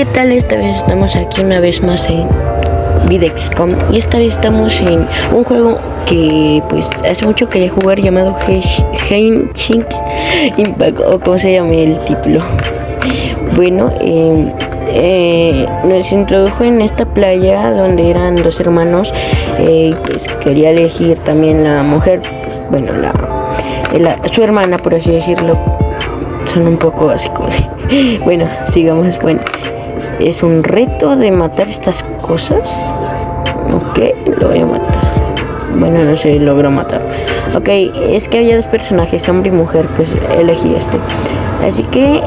¿Qué tal? Esta vez estamos aquí una vez más en Videxcom y esta vez estamos en un juego que pues hace mucho quería jugar llamado Genshin Impact, o como se llame el título. Bueno, nos introdujo en esta playa donde eran dos hermanos, pues quería elegir también la mujer, bueno, su hermana, por así decirlo. Son un poco así como de... Bueno, sigamos. Bueno, es un reto de matar estas cosas. Ok, lo voy a matar. Bueno, no sé, logro matar. Ok, es que había dos personajes, hombre y mujer, pues elegí este. Así que,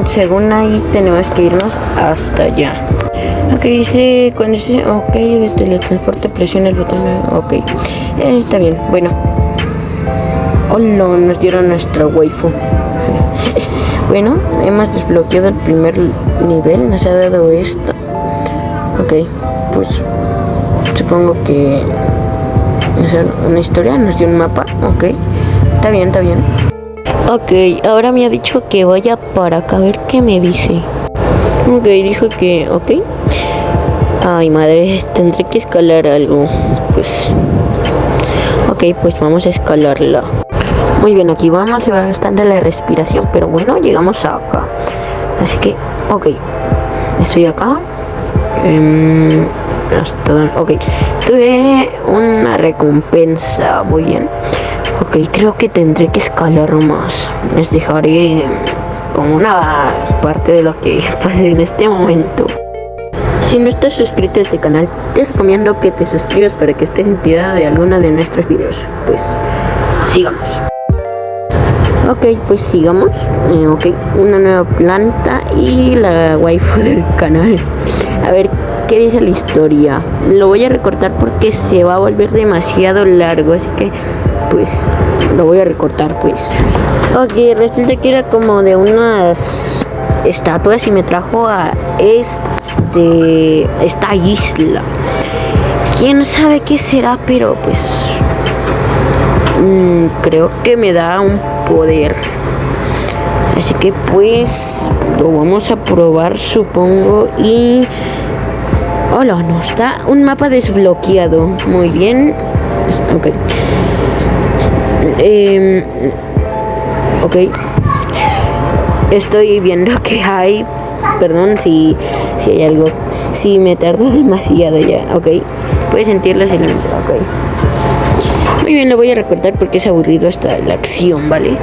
según ahí, tenemos que irnos hasta allá. Ok, dice, cuando dice, ok, de teletransporte, presiona el botón. Ok, está bien, bueno. Hola, nos dieron nuestra waifu. Bueno, hemos desbloqueado el primer nivel, nos ha dado esto. Ok, pues supongo que es una historia, nos dio un mapa. Ok, está bien. Ok, ahora me ha dicho que vaya para acá, a ver qué me dice. Ok, dijo que, ok. Ay, madre, tendré que escalar algo. Pues, ok, pues vamos a escalarla. Muy bien, aquí vamos, se va gastando la respiración, pero bueno, llegamos acá. Así que, ok, estoy acá. Ok, tuve una recompensa, muy bien. Ok, creo que tendré que escalar más. Les dejaré como una parte de lo que pase en este momento. Si no estás suscrito a este canal, te recomiendo que te suscribas para que estés enterado de alguno de nuestros videos. Pues, sigamos. Ok, pues sigamos. Ok, una nueva planta y la waifu del canal. A ver, ¿qué dice la historia? Lo voy a recortar porque se va a volver demasiado largo, así que pues lo voy a recortar, pues. Ok, resulta que era como de unas estatuas y me trajo a esta isla. ¿Quién sabe qué será? Pero pues creo que me da un poder, así que pues lo vamos a probar, supongo. Y hola, no, está un mapa desbloqueado. Muy bien. Ok, ok, estoy viendo que hay, perdón si hay algo, si me tardo demasiado ya. Ok, puedes sentir el elemento. Ok, muy bien, lo voy a recortar porque es aburrido hasta la acción, ¿vale?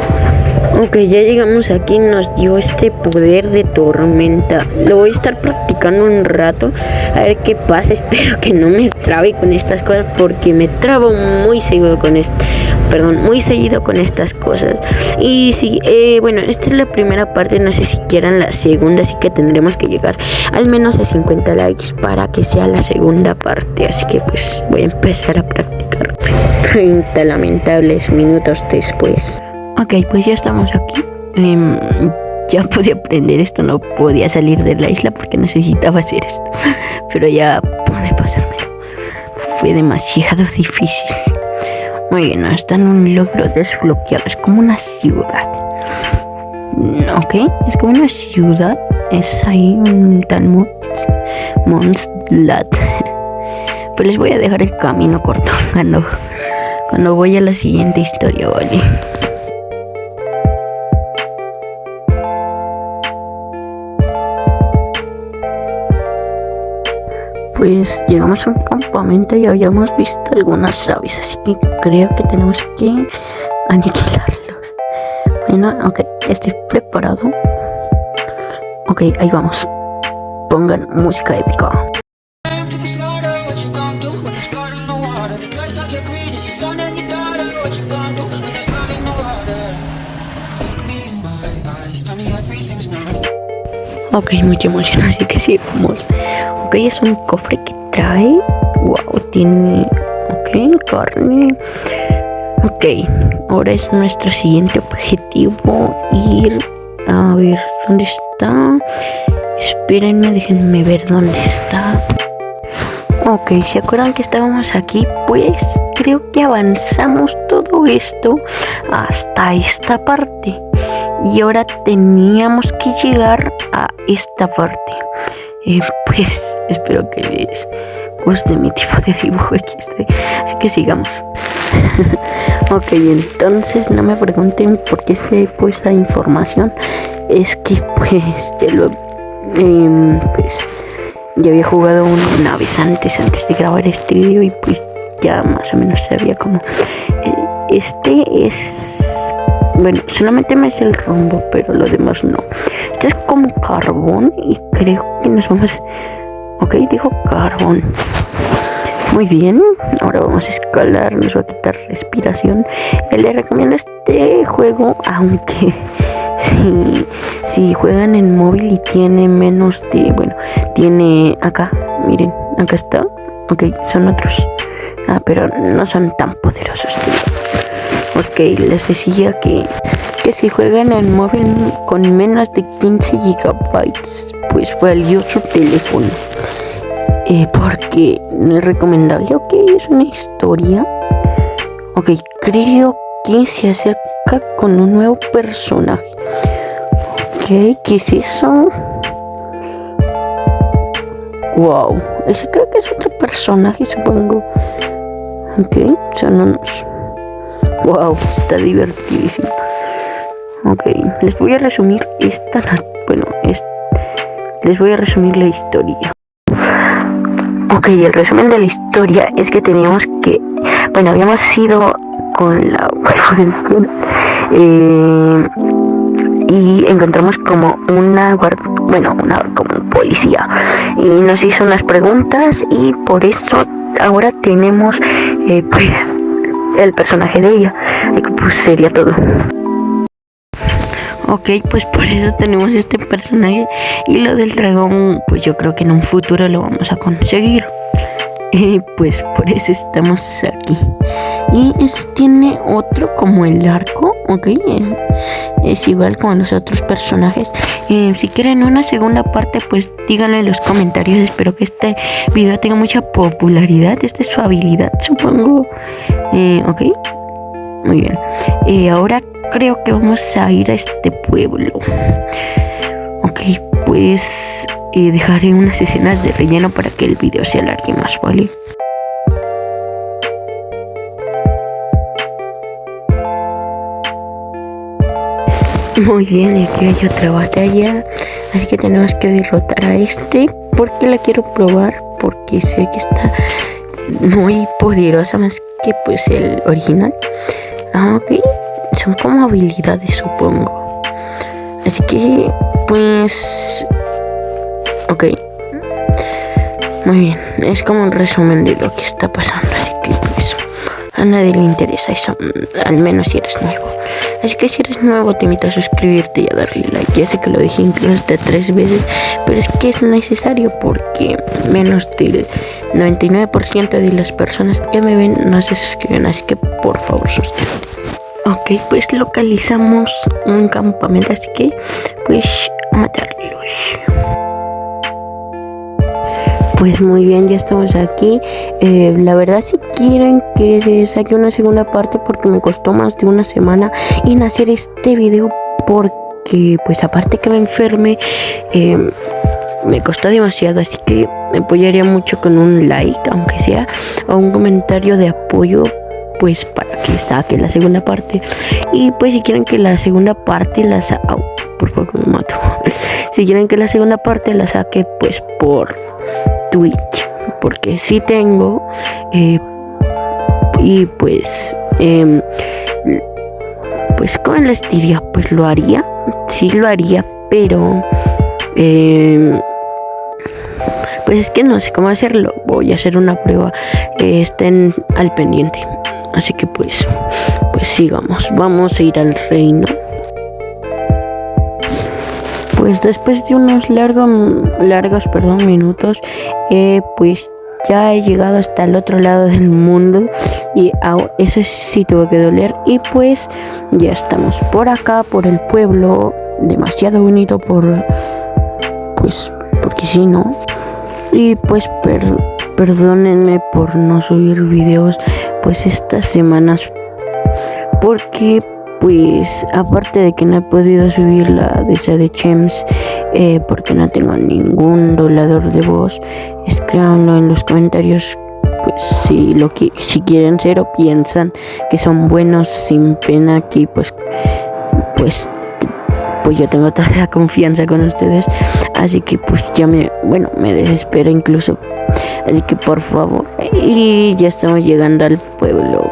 Ok, ya llegamos aquí, nos dio este poder de tormenta. Lo voy a estar practicando un rato, a ver qué pasa. Espero que no me trabe con estas cosas, porque me trabo muy seguido con estas cosas. Y sí, bueno, esta es la primera parte, no sé si quieran la segunda, así que tendremos que llegar al menos a 50 likes para que sea la segunda parte. Así que pues voy a empezar a practicar. 30 lamentables minutos después. Ok, pues ya estamos aquí. Ya pude aprender esto, no podía salir de la isla porque necesitaba hacer esto. Pero ya pude pasarme. Fue demasiado difícil. Muy bien, está en un logro desbloqueado. Es como una ciudad. Ok, es como una ciudad. Es ahí un tal Mondstadt. Pues les voy a dejar el camino corto cuando voy a la siguiente historia, ¿vale? Pues llegamos a un campamento y habíamos visto algunas aves, así que creo que tenemos que aniquilarlos. Bueno, ok, estoy preparado. Ok, ahí vamos. Pongan música épica. Ok, mucha emoción, así que sigamos. Ok, es un cofre que trae. Wow, tiene. Ok, carne. Ok, ahora es nuestro siguiente objetivo. Ir a ver dónde está. Espérenme, déjenme ver dónde está. Ok, ¿se acuerdan que estábamos aquí? Pues creo que avanzamos todo esto hasta esta parte. Y ahora teníamos que llegar a esta parte. Pues espero que les guste mi tipo de dibujo XD. Así que sigamos. Ok, entonces no me pregunten por qué sé pues esa información. Es que pues pues ya había jugado una vez antes de grabar este video y pues ya más o menos sabía cómo. Este es... Bueno, solamente me sé el rumbo, pero lo demás no. Este es como carbón y creo que nos vamos... Ok, dijo carbón. Muy bien, ahora vamos a escalar, nos va a quitar respiración. Le recomiendo este juego, aunque si juegan en móvil y tiene menos de... Bueno, tiene acá, miren, acá está. Ok, son otros. Pero no son tan poderosos. Ok, les decía que si juegan en móvil con menos de 15 gigabytes, pues valioso su teléfono. Porque no es recomendable. Ok, es una historia. Ok, creo que se acerca con un nuevo personaje. Ok, ¿qué es eso? Wow, ese creo que es otro personaje, supongo. Ok, son unos... Wow, está divertidísimo. Ok, les voy a resumir les voy a resumir la historia. Ok, el resumen de la historia es que teníamos que... Bueno, habíamos ido con la y encontramos como como un policía. Y nos hizo unas preguntas y por eso ahora tenemos pues el personaje de ella. Y pues sería todo. Ok, pues por eso tenemos este personaje. Y lo del dragón, pues yo creo que en un futuro lo vamos a conseguir. Pues por eso estamos aquí. Y este tiene otro como el arco. Ok, es igual como los otros personajes. Si quieren una segunda parte, pues díganlo en los comentarios. Espero que este video tenga mucha popularidad. Esta es su habilidad, supongo. Ok, muy bien. Ahora creo que vamos a ir a este pueblo. Ok, pues dejaré unas escenas de relleno para que el video se alargue más, ¿vale? Muy bien, aquí hay otra batalla. Así que tenemos que derrotar a este. Porque la quiero probar. Porque sé que está muy poderosa, más que pues el original. Ok, son como habilidades, supongo. Así que pues... Ok, muy bien, es como un resumen de lo que está pasando. Así que pues a nadie le interesa eso, al menos si eres nuevo. Así que si eres nuevo te invito a suscribirte y a darle like. Ya sé que lo dije incluso hasta 3 veces, pero es que es necesario porque menos del 99% de las personas que me ven no se suscriben. Así que por favor suscríbete. Ok, pues localizamos un campamento, así que pues a matarlos. Pues muy bien, ya estamos aquí. La verdad si quieren que se saque una segunda parte porque me costó más de una semana en hacer este video, porque pues aparte que me enferme, me costó demasiado, así que me apoyaría mucho con un like, aunque sea, o un comentario de apoyo, pues para que saque la segunda parte. Y pues si quieren que la segunda parte la saque, por favor me mato. Si quieren que la segunda parte la saque pues por Twitch, porque sí tengo, y pues pues como les diría, pues lo haría, sí lo haría, pero pues es que no sé cómo hacerlo. Voy a hacer una prueba, estén al pendiente. Así que pues sigamos, vamos a ir al reino. Pues después de unos largos minutos, pues ya he llegado hasta el otro lado del mundo y eso sí tuvo que doler. Y pues ya estamos por acá, por el pueblo, demasiado bonito porque sí, ¿no? Y pues perdónenme por no subir videos pues estas semanas, porque pues aparte de que no he podido subir la de esa de Chems, porque no tengo ningún doblador de voz, escríbanlo en los comentarios. Pues si quieren ser o piensan que son buenos sin pena, aquí pues yo tengo toda la confianza con ustedes, así que pues ya me desespera incluso, así que por favor. Y ya estamos llegando al pueblo.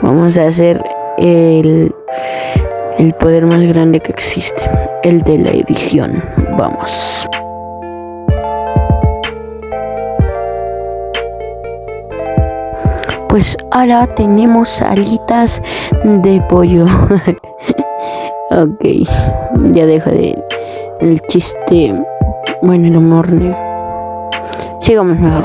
Vamos a hacer el poder más grande que existe, el de la edición. Vamos. Pues ahora tenemos alitas de pollo. Ok, ya dejo el chiste, bueno, el humor negro. Sigamos mejor.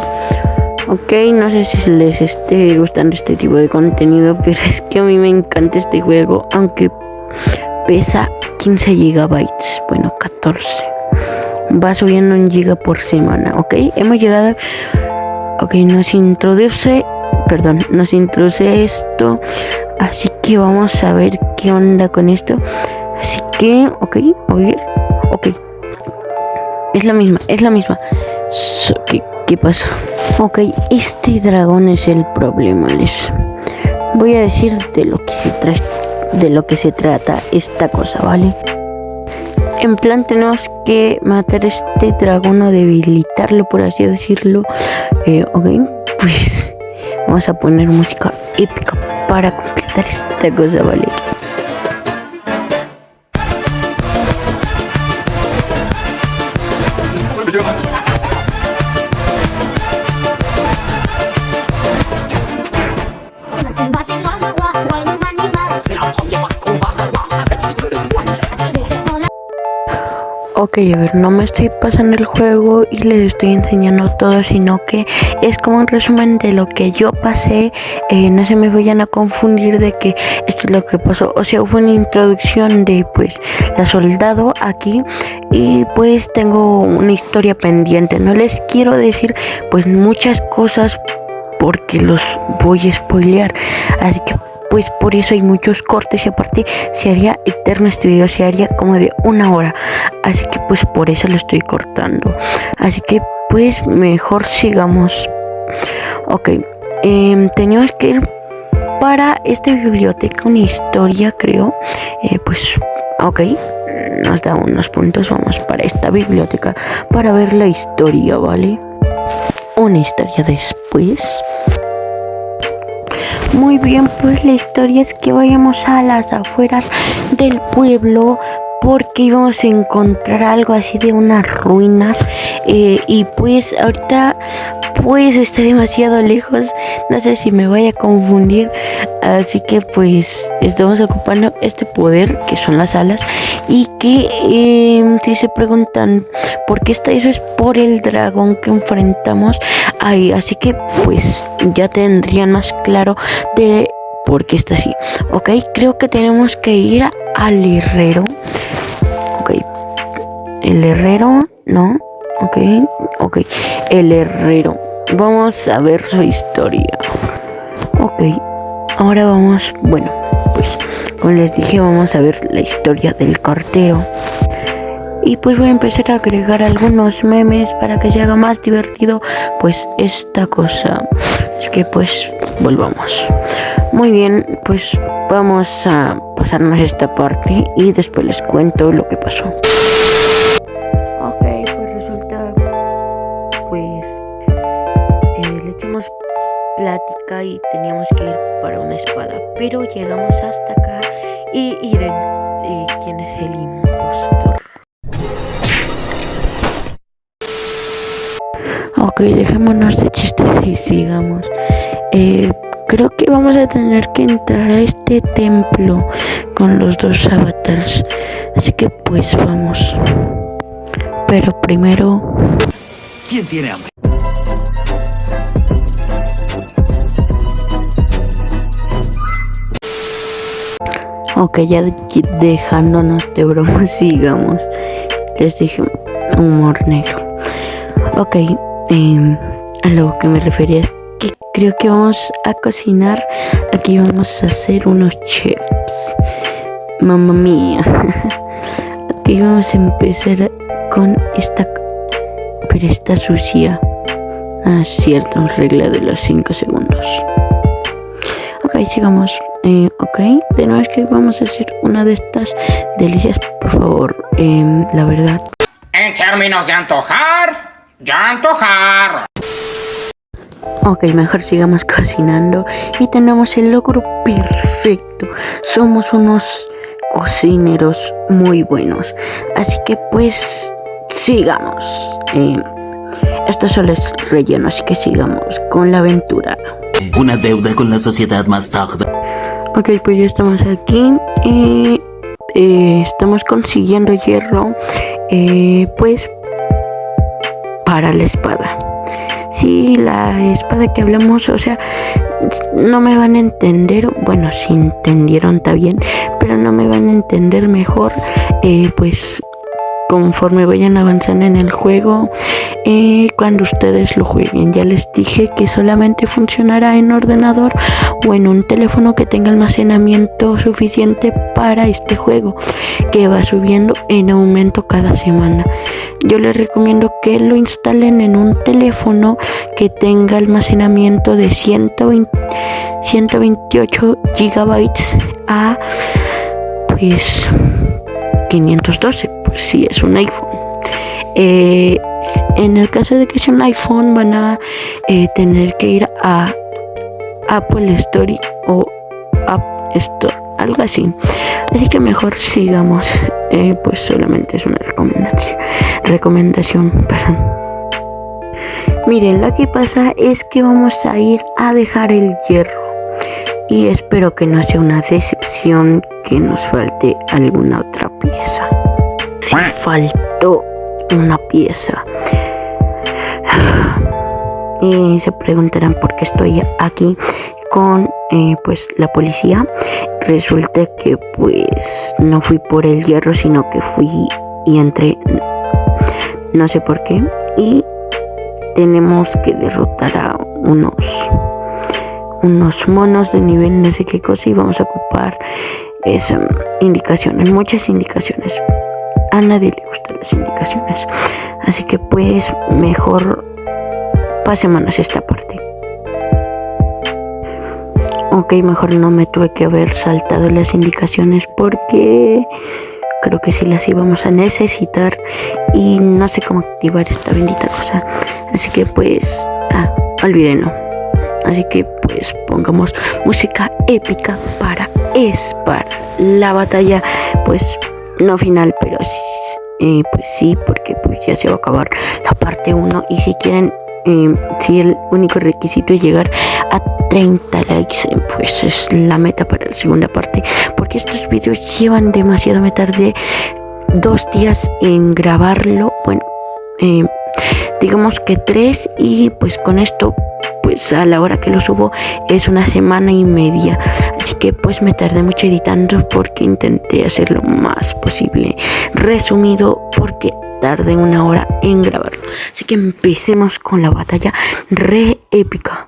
Ok, no sé si les esté gustando este tipo de contenido, pero es que a mí me encanta este juego, aunque pesa 15 gigabytes, bueno, 14. Va subiendo 1 giga por semana, ok. Hemos llegado, ok, nos introduce esto, así que vamos a ver qué onda con esto. Así que, ok, es la misma. ¿Qué pasó? Ok, este dragón es el problema. Les voy a decir de lo que se trata esta cosa, ¿vale? En plan, tenemos que matar a este dragón o debilitarlo, por así decirlo. Ok, pues vamos a poner música épica para completar esta cosa, ¿vale? Ok, a ver, no me estoy pasando el juego y les estoy enseñando todo, sino que es como un resumen de lo que yo pasé. No se me vayan a confundir de que esto es lo que pasó. O sea, fue una introducción de pues la soldado aquí, y pues tengo una historia pendiente. No les quiero decir pues muchas cosas porque los voy a spoilear, así que pues por eso hay muchos cortes, y aparte se haría eterno este video, se haría como de 1 hora, así que pues por eso lo estoy cortando. Así que pues mejor sigamos. Ok, teníamos que ir para esta biblioteca, una historia creo. Pues ok, nos da unos puntos, vamos para esta biblioteca para ver la historia, ¿vale? Una historia después. Muy bien, pues la historia es que vayamos a las afueras del pueblo porque íbamos a encontrar algo así de unas ruinas, y pues ahorita pues está demasiado lejos, no sé si me vaya a confundir, así que pues estamos ocupando este poder que son las alas, y que si se preguntan por qué está eso, es por el dragón que enfrentamos ahí, así que pues ya tendrían más claro de por qué está así. Ok, creo que tenemos que ir al herrero. Ok, el herrero, no, ok, el herrero. Vamos a ver su historia. Ok, ahora vamos, bueno, pues como les dije, vamos a ver la historia del cartero. Y pues voy a empezar a agregar algunos memes para que se haga más divertido pues esta cosa. Así que pues volvamos. Muy bien, pues vamos a pasarnos esta parte y después les cuento lo que pasó. Ok, pues resulta pues le echamos plática y teníamos que ir para una espada, pero llegamos hasta acá y miren quién es el impostor. Ok, dejémonos de chistes y sigamos. Creo que vamos a tener que entrar a este templo con los 2 avatars, así que pues vamos. Pero primero, ¿quién tiene hambre? ok, ya dejándonos de bromas, sigamos. Les dije humor negro. Ok, a lo que me refería es que creo que vamos a cocinar. Aquí vamos a hacer unos chips. Mamma mía. Aquí vamos a empezar con esta. Pero está sucia. Ah, cierto, regla de los 5 segundos. Ok, sigamos. Ok, de nuevo es que vamos a hacer una de estas delicias, por favor. La verdad. En términos de antojar, ya antojar. Ok, mejor sigamos cocinando y tenemos el logro perfecto. Somos unos cocineros muy buenos. Así que pues sigamos. Esto solo es relleno, así que sigamos con la aventura. Una deuda con la sociedad más tarde. Ok, pues ya estamos aquí. Estamos consiguiendo hierro. Pues para la espada. Sí, la espada que hablamos, o sea, no me van a entender. Bueno, si entendieron está bien, pero no me van a entender mejor. Pues conforme vayan avanzando en el juego, cuando ustedes lo jueguen. Ya les dije que solamente funcionará en ordenador o en un teléfono que tenga almacenamiento suficiente para este juego, que va subiendo en aumento cada semana. Yo les recomiendo que lo instalen en un teléfono que tenga almacenamiento de 128 gigabytes a pues 512, pues si es un iPhone. En el caso de que sea un iPhone, van a tener que ir a Apple Store o App Store, algo así. Así que mejor sigamos. Pues solamente es una recomendación, perdón. Miren, lo que pasa es que vamos a ir a dejar el hierro. Y espero que no sea una decepción que nos falte alguna otra pieza. Si faltó una pieza. Y se preguntarán por qué estoy aquí con pues la policía. Resulta que pues no fui por el hierro, sino que fui y entré, no sé por qué. Y tenemos que derrotar a unos monos de nivel no sé qué cosa, y vamos a ocupar indicaciones, muchas indicaciones. A nadie le gustan las indicaciones, así que pues mejor pasémonos esta parte. Ok, mejor no me tuve que haber saltado las indicaciones porque creo que sí las íbamos a necesitar y no sé cómo activar esta bendita cosa, así que pues olvídenlo. Así que pues pongamos música épica para la batalla, pues no final, pero pues sí, porque pues ya se va a acabar la parte 1 y si quieren, si el único requisito es llegar a 30 likes, pues es la meta para la segunda parte, porque estos videos llevan demasiado. Me tardé 2 días en grabarlo, bueno, digamos que 3, y pues con esto pues a la hora que lo subo es 1 semana y media, así que pues me tardé mucho editando porque intenté hacer lo más posible resumido, porque tardé 1 hora en grabarlo. Así que empecemos con la batalla re épica.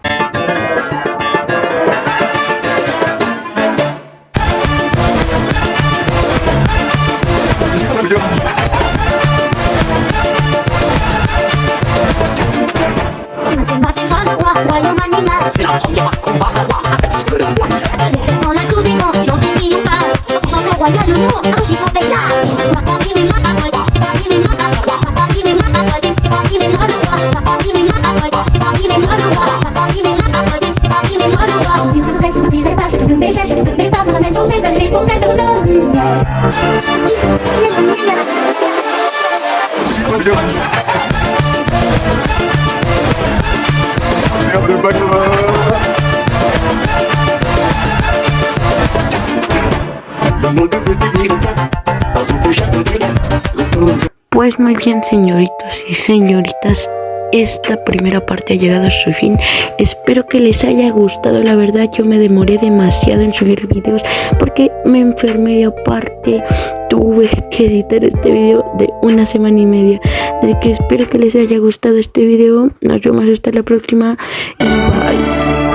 Pues muy bien, señoritos y señoritas, esta primera parte ha llegado a su fin. Espero que les haya gustado. La verdad, yo me demoré demasiado en subir videos porque me enfermé y aparte tuve que editar este video de 1 semana y media. Así que espero que les haya gustado este video. Nos vemos hasta la próxima y bye.